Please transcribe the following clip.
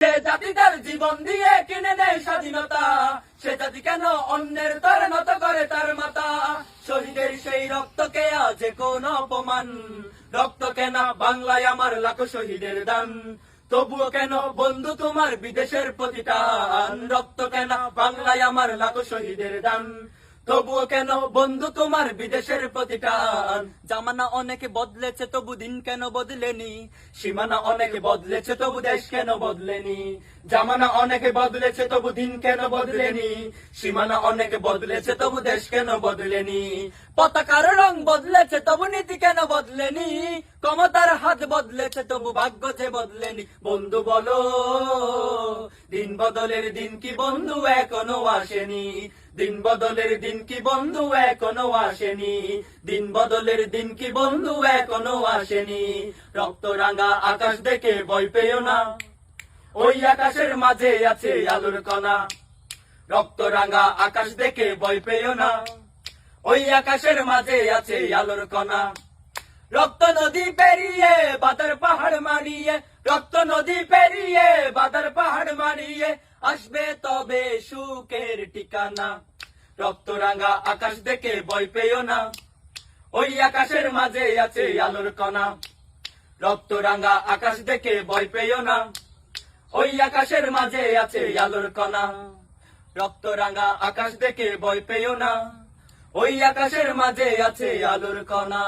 যে জাতি তার জীবন দিয়ে কিনে নেয় স্বাধীনতা, সে জাতি কেন অন্যের তরে নত করে তার মাথা? শহীদের সেই রক্তকে আজ কোন অপমান, রক্ত কেন বাংলায় আমার লাখো শহীদের দান। তবুও কেন বন্ধু তোমার বিদেশের প্রতিটান, রক্ত কেন বাংলায় আমার লাখো শহীদের দান। তবুও কেন বন্ধু তোমার বিদেশের প্রতিটান। জামানা অনেক বদলেছে তবু দিন কেন বদলেনি, সীমানা অনেক বদলেছে তবু দেশ কেন বদলেনি। জামানা অনেক বদলেছে তবু দিন কেন বদলেনি, সীমানা অনেক বদলেছে তবু দেশ কেন বদলেনি। পতাকার রং বদলেছে তবু নীতি কেন বদলেনি, ক্ষমতার হাত বদলেছে তবু ভাগ্য যে বদলেনি। বন্ধু বলো, দিন বদলের দিন কি বন্ধু এখনো আসেনি? দিন বদলের দিন কি বন্ধু এখনো আসেনি? দিন বদলের দিন কি বন্ধু এখনো আসেনি? রক্ত রাঙা আকাশ দেখে ভয় পেও না, ওই আকাশের মাঝে আছে আলোর কণা। রক্ত রাঙা আকাশ দেখে ভয় পেও না, ওই আকাশের মাঝে আছে আলোর কণা। রক্ত নদী পেরিয়ে বাদার পাহাড় মারিয়ে, রক্ত নদী পেরিয়ে বাদার পাহাড় মারিয়ে আসবে তবে সুখের ঠিকানা। রক্ত রাঙা আকাশ দেখে ভয় পেও না, ওই আকাশের মাঝে আছে আলোর কণা। রক্ত রাঙা আকাশ দেখে ভয় পেও না, ওই আকাশের মাঝে আছে আলোর কণা। রক্ত রাঙা আকাশ দেখে ভয় পেও না, ওই আকাশের মাঝে আছে আলোর কণা।